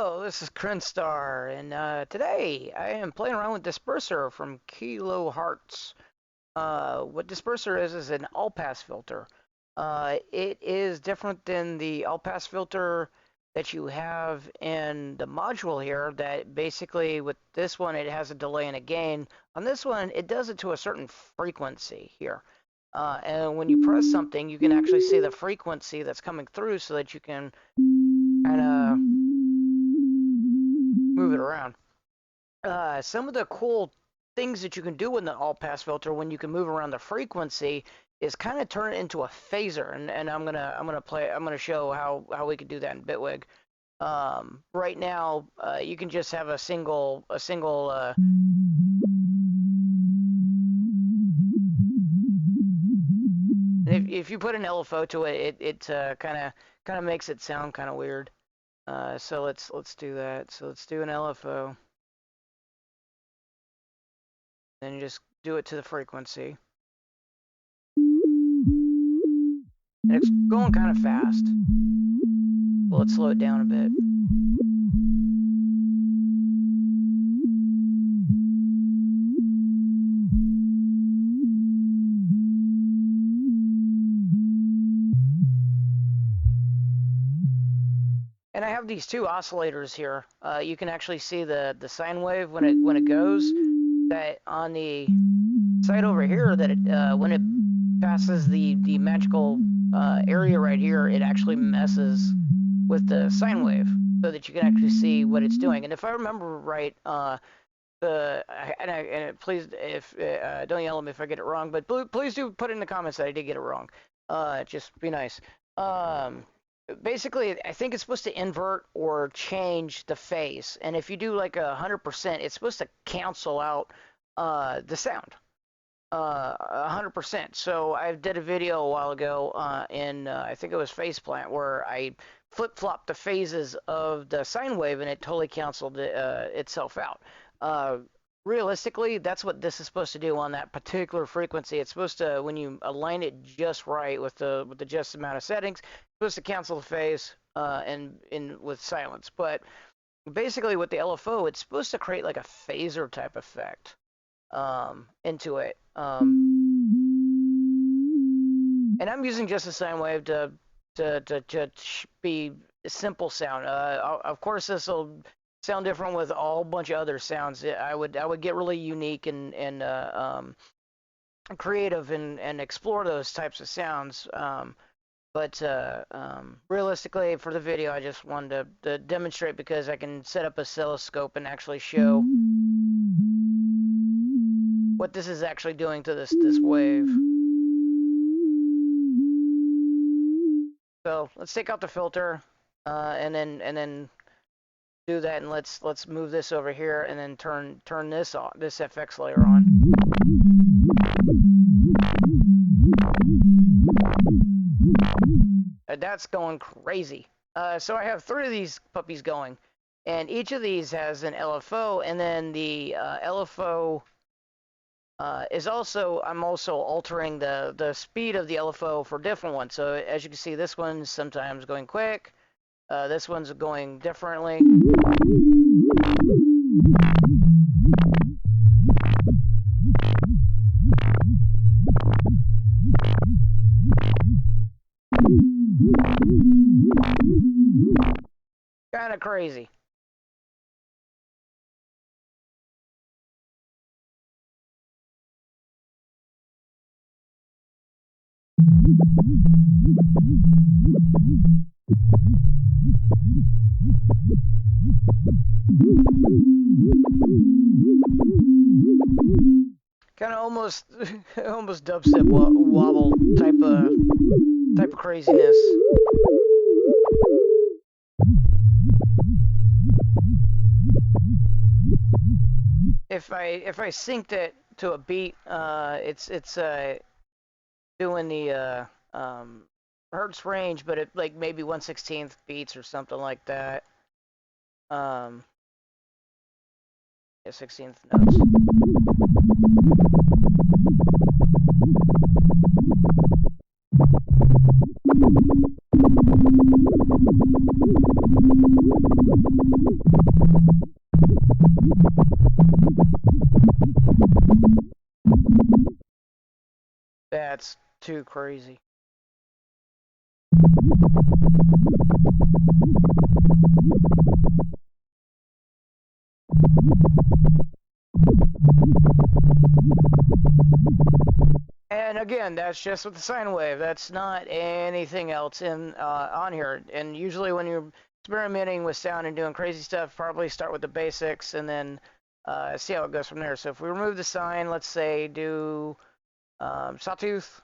Hello, this is Krinstar, and today I am playing around with Disperser from kilohearts. What Disperser is an all-pass filter. It is different than the all-pass filter that you have in the module here. That basically, with this one, it has a delay and a gain. On this one, it does it to a certain frequency here. And when you press something, you can actually see the frequency that's coming through, so that you can kind of move it around. Some of the cool things that you can do with an all-pass filter when you can move around the frequency is kind of turn it into a phaser, and I'm gonna show how we could do that in Bitwig. Right now, you can just have a single if you put an LFO to it, it kind of makes it sound kind of weird. So let's do that. So let's do an LFO. Then you just do it to the frequency. And it's going kind of fast. Well, let's slow it down a bit. And I have these two oscillators here. You can actually see the sine wave when it goes. That on the side over here, that when it passes the magical area right here, it actually messes with the sine wave, so that you can actually see what it's doing. And if I remember right, please, if don't yell at me if I get it wrong, but please do put in the comments that I did get it wrong. Just be nice. Basically, I think it's supposed to invert or change the phase, and if you do like 100%, it's supposed to cancel out the sound 100%. So I did a video a while ago in I think it was Faceplant, where I flip-flopped the phases of the sine wave, and it totally canceled itself out. Realistically, that's what this is supposed to do on that particular frequency. It's supposed to, when you align it just right with the just amount of settings, it's supposed to cancel the phase and with silence. But basically, with the LFO, it's supposed to create like a phaser type effect into it. And I'm using just a sine wave to be a simple sound. Of course, this will sound different with a whole bunch of other sounds. I would get really unique and creative and explore those types of sounds. But realistically, for the video, I just wanted to demonstrate, because I can set up a oscilloscope and actually show what this is actually doing to this wave. So let's take out the filter, and then do that, and let's move this over here, and then turn this on, this FX layer on. That's going crazy. So I have 3 of these puppies going, and each of these has an LFO, and then the LFO is also, I'm also altering the speed of the LFO for different ones. So as you can see, this one's sometimes going quick. This one's going differently. Kind of crazy. Kind of almost dubstep wobble type of craziness. If I synced it to a beat, it's doing the hertz range, but it like maybe 1/16 beats or something like that. Yeah, 16th notes. that's too crazy. And again, that's just with the sine wave. That's not anything else in on here. And usually when you're experimenting with sound and doing crazy stuff, probably start with the basics and then see how it goes from there. So if we remove the sine, let's say do sawtooth.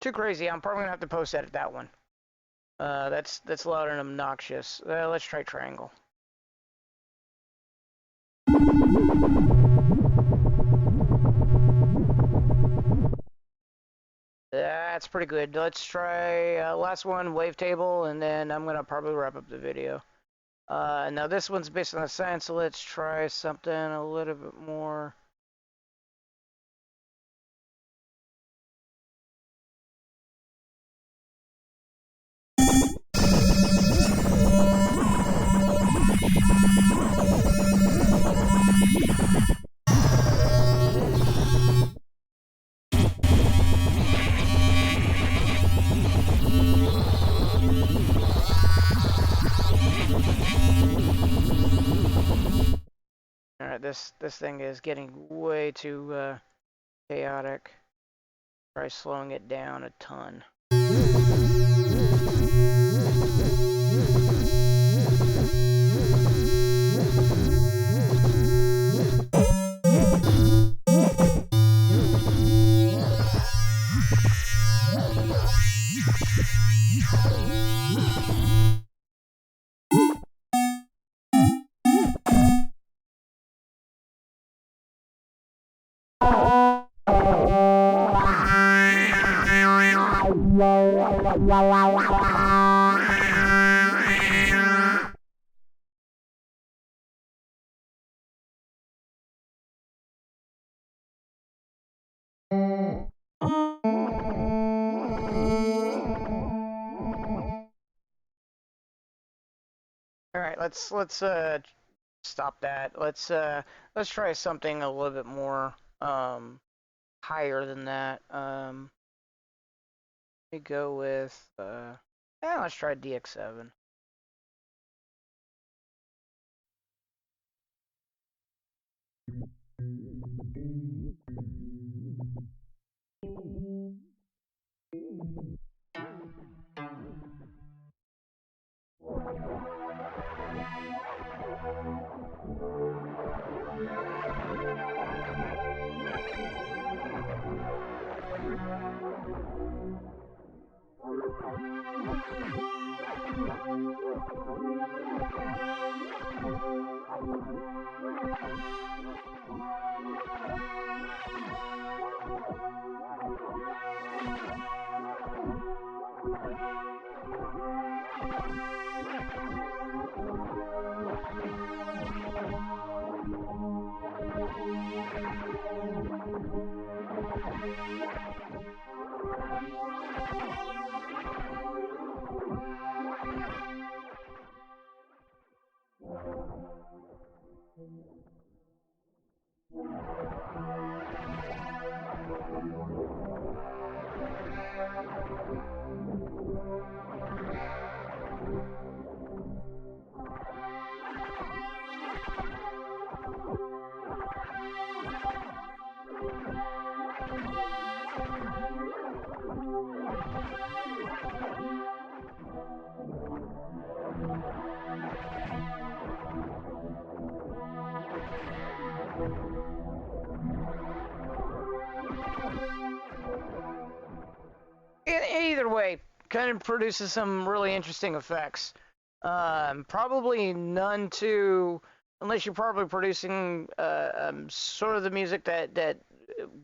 Too crazy. I'm probably gonna have to post edit that one. That's loud and obnoxious. Let's try triangle. That's pretty good. Let's try last one, wavetable, and then I'm gonna probably wrap up the video. Now this one's based on the sine, so let's try something a little bit more. All right, this thing is getting way too chaotic. Try slowing it down a ton. All right, let's stop that. Let's try something a little bit more higher than that. Let me go with yeah, let's try DX7. Either way, kind of produces some really interesting effects. Probably none too, unless you're probably producing sort of the music that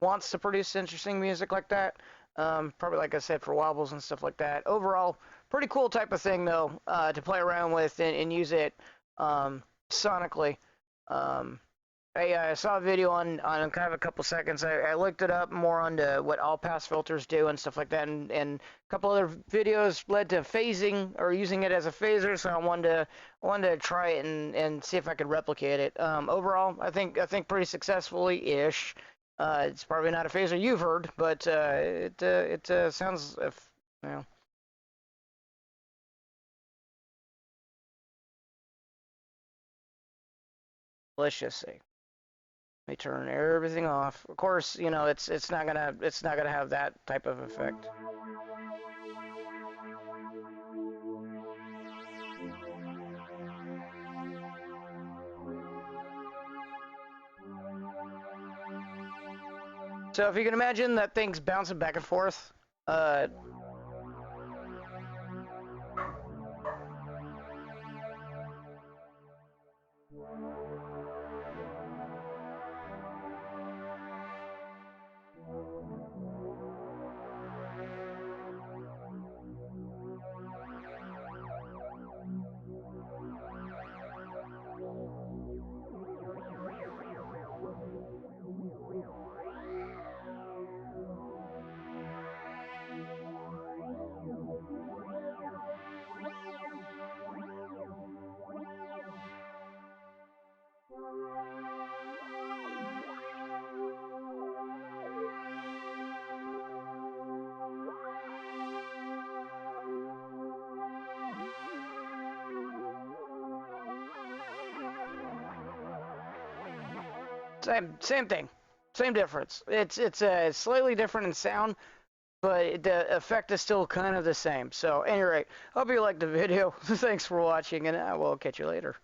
wants to produce interesting music like that. Probably like I said for wobbles and stuff like that. Overall, pretty cool type of thing though to play around with and use it sonically. Um, I saw a video on kind of a couple seconds. I looked it up more onto what all pass filters do and stuff like that, and a couple other videos led to phasing or using it as a phaser. So I wanted to try it and see if I could replicate it. Overall, I think pretty successfully ish. It's probably not a phaser you've heard, but it sounds you know, delicious. Let me turn everything off. Of course, it's not gonna have that type of effect. So if you can imagine that thing's bouncing back and forth, uh, same thing, same difference. It's slightly different in sound, but the effect is still kind of the same. So, anyway, hope you liked the video. Thanks for watching, and I will catch you later.